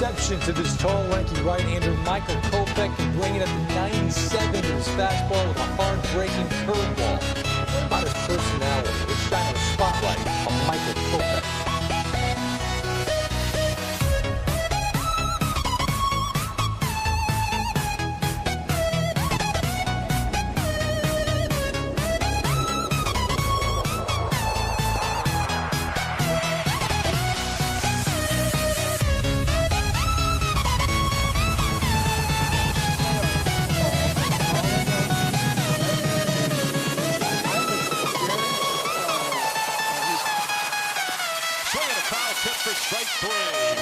exception to this tall, lanky right-hander Michael Kopech can bring it up to 97 with his fastball with a hard-breaking curveball. What about his personality? Let's shine a spotlight on Michael Kopech. Strike three.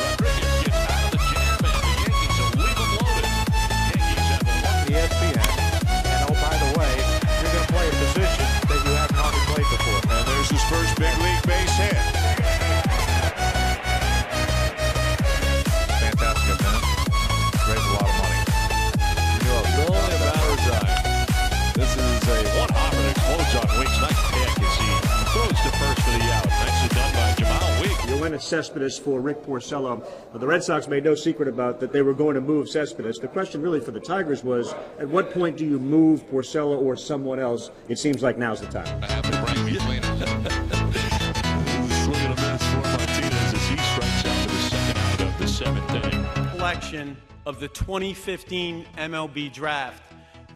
Rodriguez gets out of the jam, and the Yankees will leave him loaded. Yankees have a ESPN. And oh, by the way, you're going to play a position that you haven't hardly played before. And there's his first big league base hit. Fantastic event. Raised a lot of money. It's only a matter of time. This is a one-hopper that explodes on Weeks. Nice pick as he throws to first for the out. Nicely done by Jamal Weeks. You went at Cespedes for Rick Porcello. The Red Sox made no secret about that they were going to move Cespedes. The question really for the Tigers was, at what point do you move Porcello or someone else? It seems like now's the time. I have to bring me clean. Swing and a miss for Martinez as he strikes out for the second out of the seventh inning. Selection of the 2015 MLB Draft.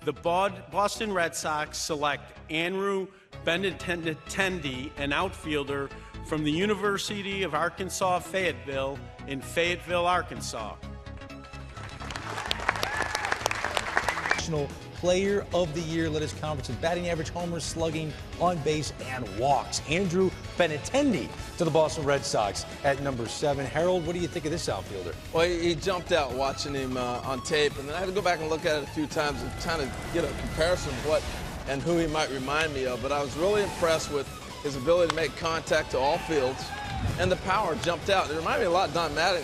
The Boston Red Sox select Andrew Benintendi, an outfielder from the University of Arkansas, Fayetteville, in Fayetteville, Arkansas. National Player of the Year led his conference in batting average, homers, slugging, on base, and walks. Andrew Benintendi to the Boston Red Sox at number 7. Harold, what do you think of this outfielder? Well, he jumped out watching him on tape, and then I had to go back and look at it a few times and kind of get a comparison of what and who he might remind me of. But I was really impressed with his ability to make contact to all fields, and the power jumped out. It reminded me a lot of Don Mattingly.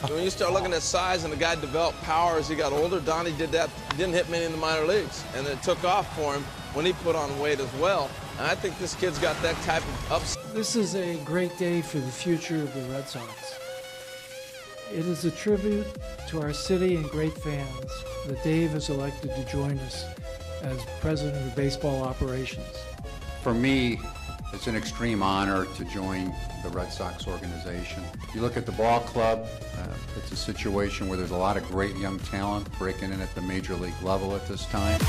When you start looking at size and the guy developed power as he got older, Donnie did that. He didn't hit many in the minor leagues, and it took off for him when he put on weight as well. And I think this kid's got that type of upside. This is a great day for the future of the Red Sox. It is a tribute to our city and great fans that Dave has elected to join us as president of baseball operations. For me, it's an extreme honor to join the Red Sox organization. You look at the ball club, it's a situation where there's a lot of great young talent breaking in at the major league level at this time.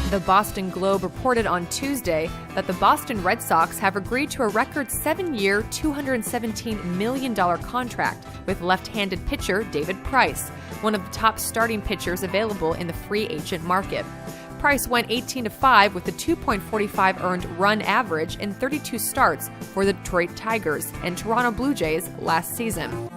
The Boston Globe reported on Tuesday that the Boston Red Sox have agreed to a record 7-year, $217 million contract with left-handed pitcher David Price, one of the top starting pitchers available in the free agent market. Price went 18-5 with a 2.45 earned run average in 32 starts for the Detroit Tigers and Toronto Blue Jays last season.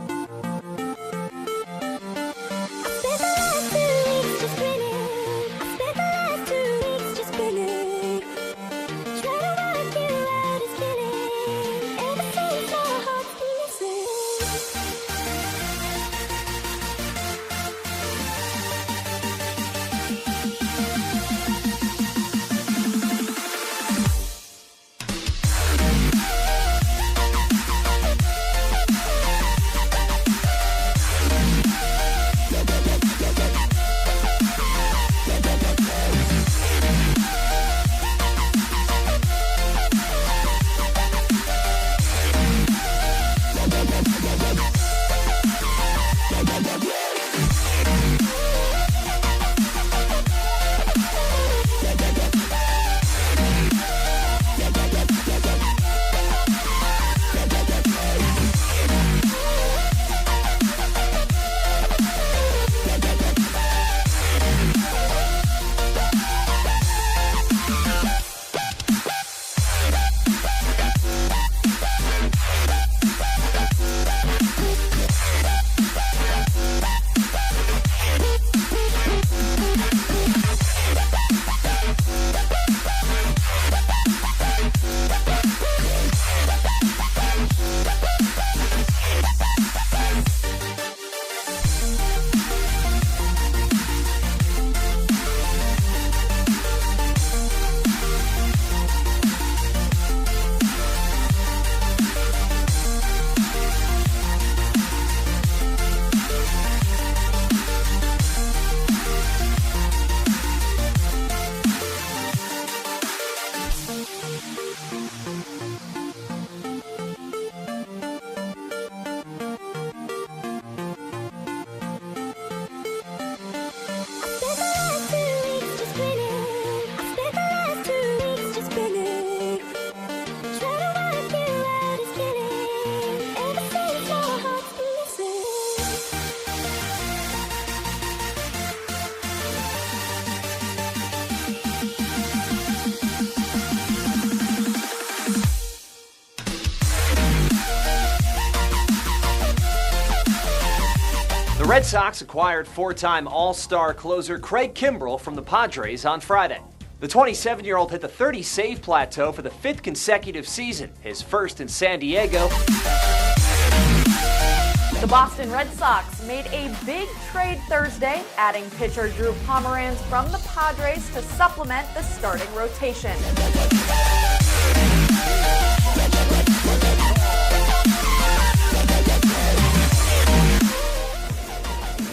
Red Sox acquired four-time All-Star closer Craig Kimbrell from the Padres on Friday. The 27-year-old hit the 30-save plateau for the 5th consecutive season, his first in San Diego. The Boston Red Sox made a big trade Thursday, adding pitcher Drew Pomeranz from the Padres to supplement the starting rotation.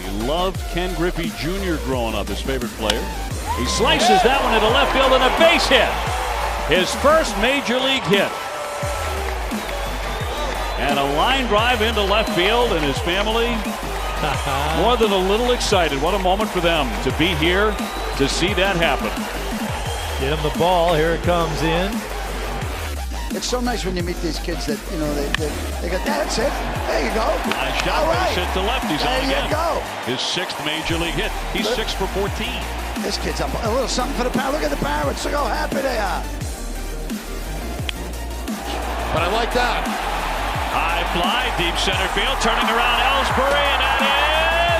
He loved Ken Griffey Jr. growing up, his favorite player. He slices that one into left field and a base hit. His first major league hit. And a line drive into left field, and his family more than a little excited. What a moment for them to be here to see that happen. Get him the ball. Here it comes in. It's so nice when you meet these kids that, you know, they go, that's it. There you go. Nice shot. Base hit to left. He's on again. There you go. His 6th major league hit. He's 6 for 14. This kid's up. A little something for the Pirates. Look at the Pirates. Look how happy they are. But I like that. High fly, deep center field, turning around Ellsbury, and that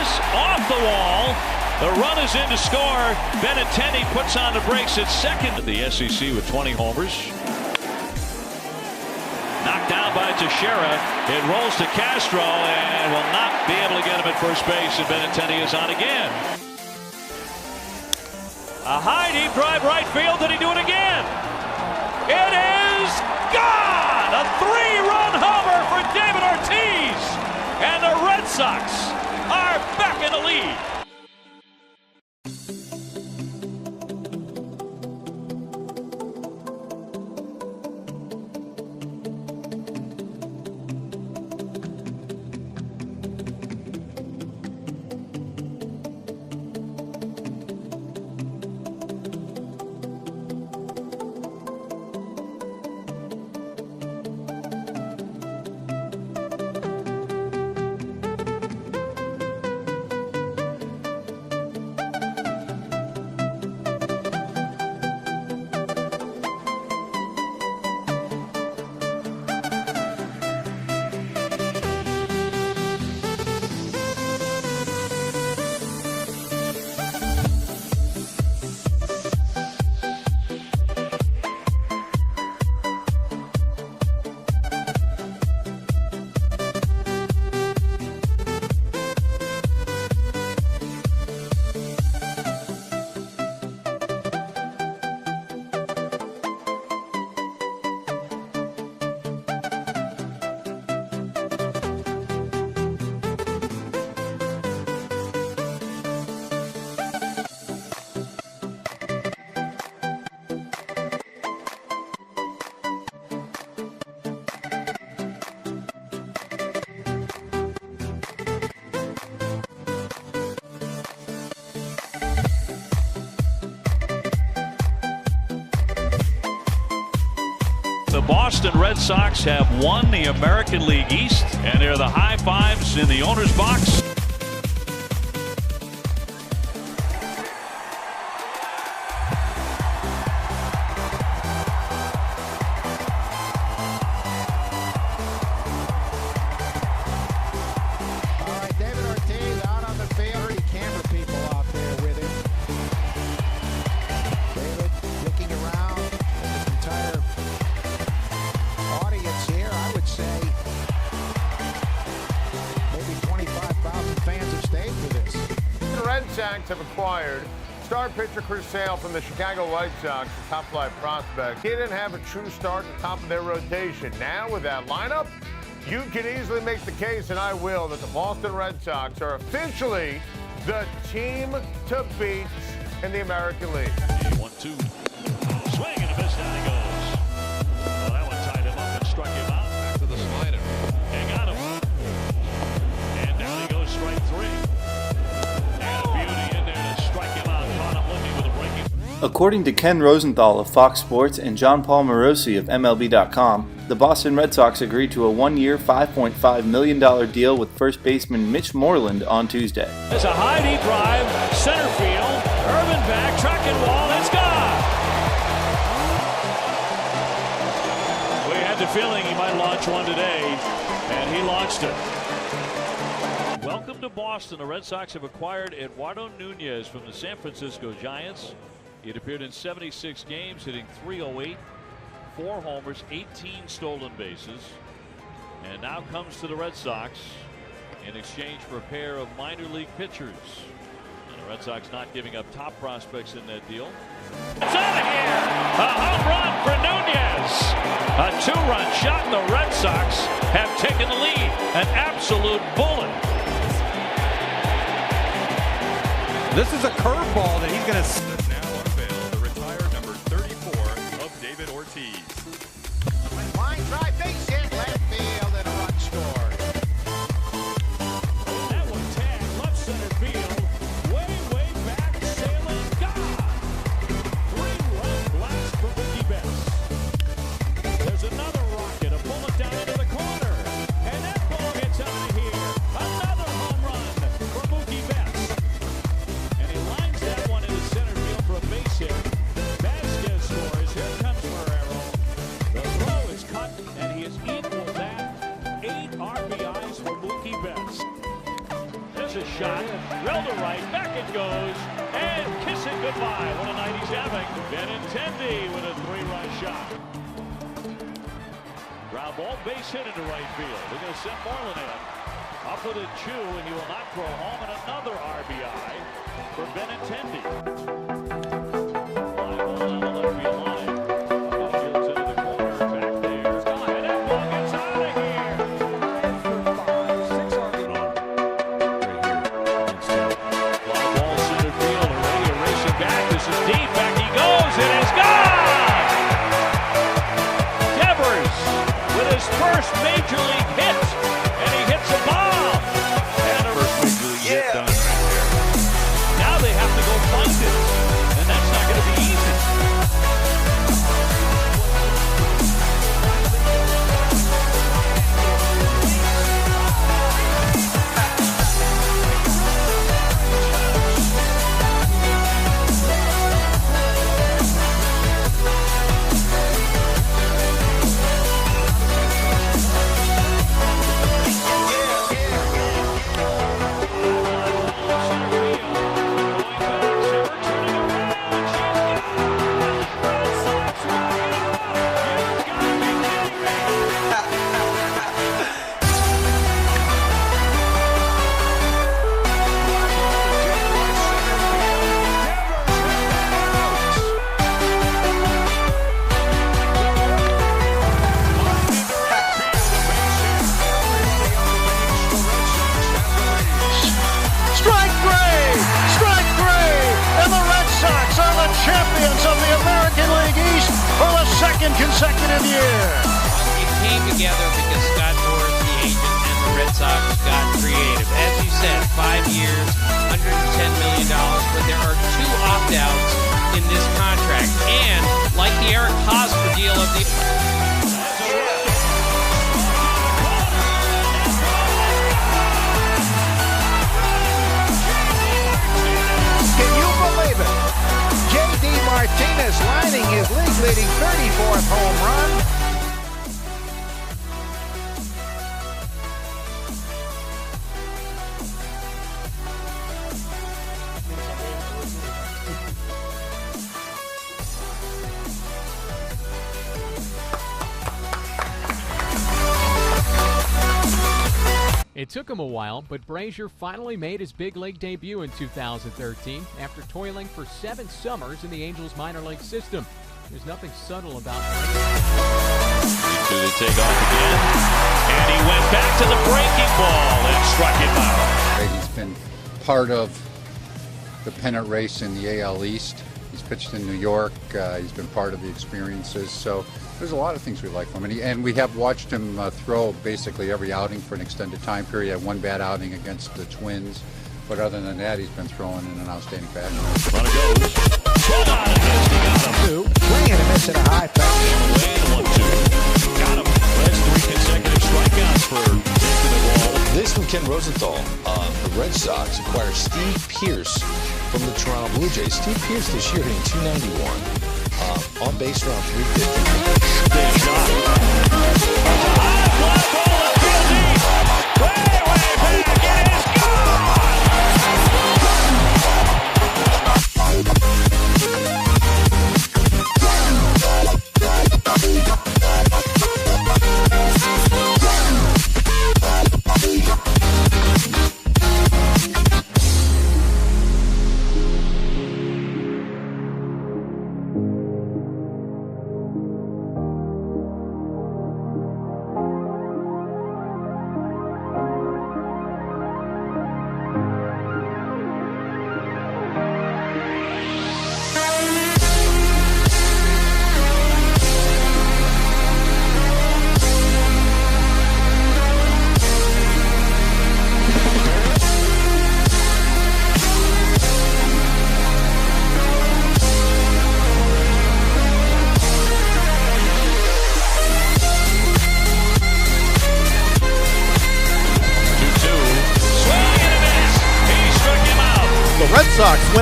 is off the wall. The run is in to score. Benintendi puts on the brakes at second. The SEC with 20 homers. Knocked down by Teixeira. It rolls to Castro and will not be able to get him at first base, and Benintendi is on again. A high deep drive right field. Did he do it again? It is gone! A 3-run homer for David Ortiz! And the Red Sox are back in the lead. The Boston Red Sox have won the American League East, and they're the high fives in the owner's box. All right, David Ortiz out on the field. 30 camera people out there with him. David looking around at this entire audience here. I would say maybe 25,000 fans have stayed for this. The Red Sox have acquired star pitcher Chris Sale from the Chicago White Sox, a top-flight prospect. He didn't have a true start at the top of their rotation. Now, with that lineup, you can easily make the case, and I will, that the Boston Red Sox are officially the team to beat in the American League. 1-2. Swing and a miss. Down he goes. Well, that one tied him up and struck him out. Back to the slider. And got him. And down he goes, strike 3. And a beauty in there to strike him out. Caught him looking with a breaking. According to Ken Rosenthal of Fox Sports and John Paul Morosi of MLB.com, the Boston Red Sox agreed to a one-year, $5.5 million deal with first baseman Mitch Moreland on Tuesday. There's a high deep drive, center field, Irvin back, tracking wall, it's gone! We had the feeling he might launch one today, and he launched it. Well Welcome to Boston. The Red Sox have acquired Eduardo Nunez from the San Francisco Giants. He had appeared in 76 games, hitting .308, 4 homers, 18 stolen bases, and now comes to the Red Sox in exchange for a pair of minor league pitchers. And the Red Sox not giving up top prospects in that deal. It's out of here. A home run for Nunez. A 2-run shot. The Red Sox have taken the lead. An absolute bullet. This is a curveball that he's going to now unveil the retired number 34 of David Ortiz. Line drive, base hit, left field, and a run scored. That one tagged left center field. Way back, sailing, gone. 3-run blast for Mookie Betts. There's another rocket, a bullet down into the corner. And that ball gets out of here. Another home run for Mookie Betts. And he lines that one into center field for a base hit. Vasquez scores. Here comes Marrero. The throw is cut, and he has equaled that. 8 RBIs for Mookie Betts. There's a shot. Drilled to right. Back it goes. And kissing goodbye. What a night he's having. Benintendi with a 3-run shot. Ground ball, base hit into right field. They're going to send Moreland in. Up with a chew, and he will not throw home. And another RBI for Benintendi. Fly ball down the left field line. Shields into the corner. Back there. It's gone. And that ball gets out of here. 5 for 5. 6 RBI. Fly ball center field. Already racing back. This is deep. Back he goes. It is gone. Devers with his first major league hit, and he hits a bomb. And a first major league hit done right there. Now they have to go find it, and that's not going to be easy. Champions of the American League East for the 2nd consecutive year. It came together because Scott Norris, the agent, and the Red Sox got creative. As you said, 5 years, $110 million, but there are 2 opt-outs in this contract. And like the Eric Hosmer deal of the... Can you believe it? J.D. Martinez lining his league-leading 34th home run. It took him a while, but Brazier finally made his big league debut in 2013 after toiling for 7 summers in the Angels minor league system. There's nothing subtle about To the takeoff again, and he went back to the breaking ball and struck him out. He's been part of the pennant race in the AL East. He's pitched in New York. He's been part of the experiences. So there's a lot of things we like from him. And we have watched him throw basically every outing for an extended time period. He had 1 bad outing against the Twins. But other than that, he's been throwing in an outstanding fashion. Runner goes. Swung on and missed. He got him. Swing and a miss at a high pass. Away and 1-2. Got him. That's 3 consecutive strikeouts for taking the ball. This from Ken Rosenthal. The Red Sox acquire Steve Pearce from the Toronto Blue Jays. Steve Pearce this year hitting .291. On base around 350. Big shot. There's a high fly ball left field deep. Way back. It is gone.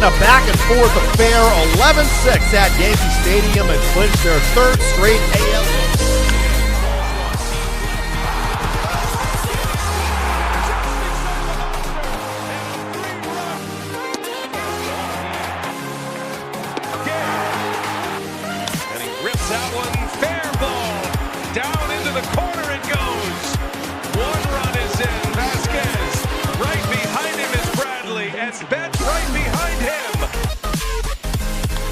a back-and-forth affair. 11-6 at Yankee Stadium and clinched their third straight AL. And he rips that one. Fair ball. Down into the corner it goes. One run is in. Vasquez. Right behind him is Bradley. And Betts right behind him.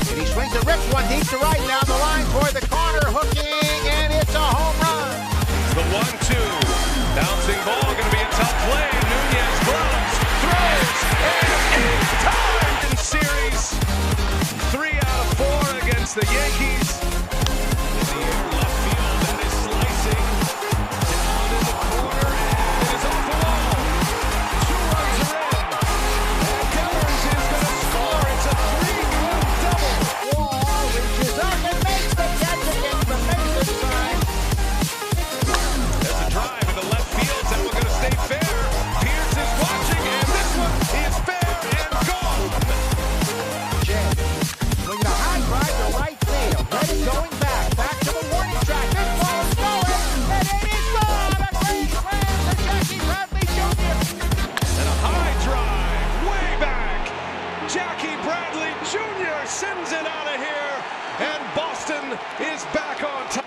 And he swings and rips one deep to right down the line toward the corner, hooking, and it's a home run. The 1-2. Bouncing ball. Going to be a tough play. Nunez gloves. Throws. And it's tied in series. 3 out of 4 against the Yankees. In the air, left field. That is slicing. Down in the corner. And it is off the wall. 2 runs are in. And Devers is going to score. It's a 3-run double. Wall reaches up and makes the catch against the Mason side. That's a drive into left field. That one going to stay fair. Pierce is watching, and this one is fair and gone. Swinging a high drive to right field. Ready going back to the warning track. This ball is going, and it is gone. A great slam to Jackie Bradley Jr. And a high drive, way back. Jackie Bradley Jr. sends it out of here, and Boston is back on top.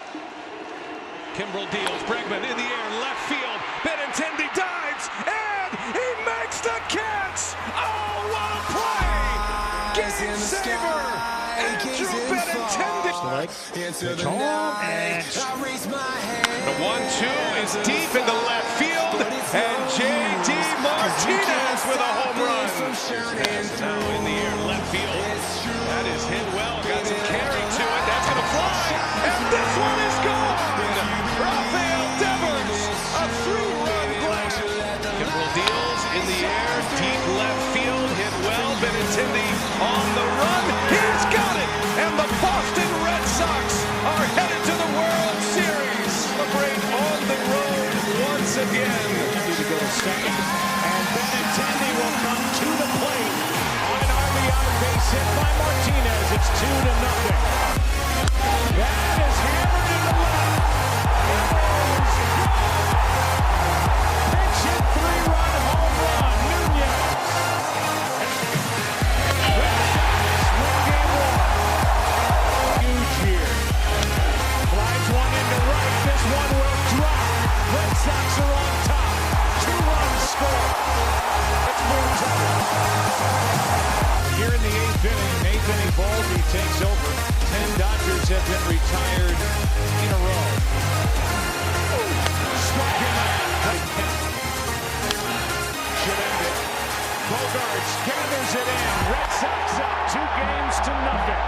Kimbrel deals, Bregman in the air, left field. Benintendi dives, and he makes the catch. Oh, what a play! Game saver, Andrew Benintendi. Pitch home, and the 1-2 is deep into left field, and J.D. Martinez with a home run. Now in the air, left field. That is hit well, got some carry to it. That's going to fly, and this one is gone. Rafael Devers, a 3-run blast. Kimbrel deals in the air, deep left field, hit well. Benintendi on the run. He's got it, and the Boston Red Sox are headed to the World Series. Celebrate on the road once again. to go to second, and Benintendi will come to the plate on an RBI base hit by Martinez. It's 2-0. That is hammered in the left. Pitch hit, 3-run home run. Nunez. Red Sox win game 1. Huge here. Flies one into right. This one will drop. Red Sox are on top. 2-run score. It's 4-0. Here in the 8th inning, Nathan Eovaldi takes over. 10 Dodgers have been retired in a row. Struck him out. Should end it. Bogarts gathers it in. Red Sox up 2 games to nothing.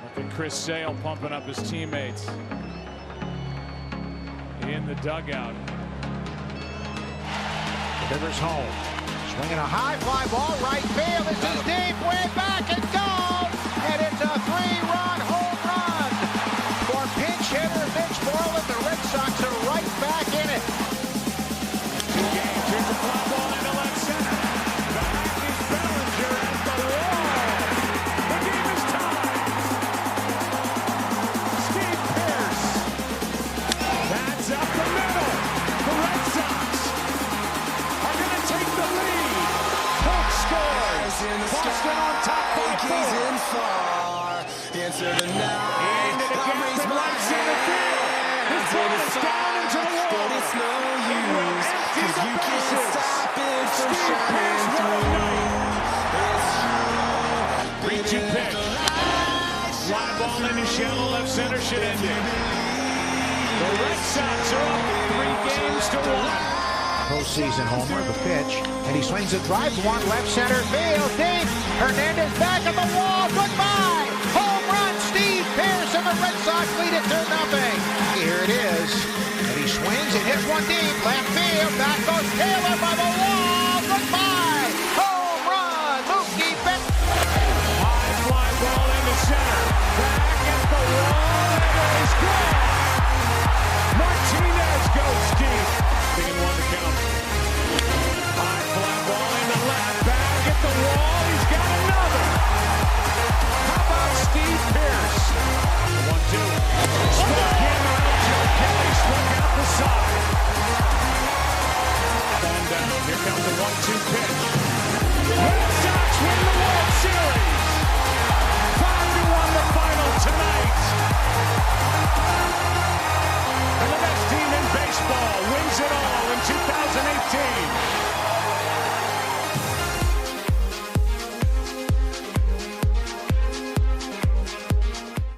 Look at Chris Sale pumping up his teammates in the dugout. Rivers home. Swinging a high fly ball right field. This is deep, way back and goal. And it's a 3-run home run for pinch hitter Mitch Moreland. The Red Sox are right back in it. 2 games. Here's a fly ball into left center. Back is Bellinger at the wall. The game is tied. Steve Pierce. That's up the middle. The Red Sox are going to take the lead. Polk scores. Boston on top by 4. Into the gap in right center field. This ball is down into the wall. But it's no use, because you can't stop it from shining through. 3-2 pitch. Fly ball into shallow left center should end it. The Red Sox are up 3 games to 1. Postseason homer, the pitch, and he swings a drive to one left center field, deep. Hernandez back at the wall, goodbye. Home run, Steve Pierce, and the Red Sox lead it 2-0. Here it is, and he swings and hits one deep, left field, back goes Taylor by the wall.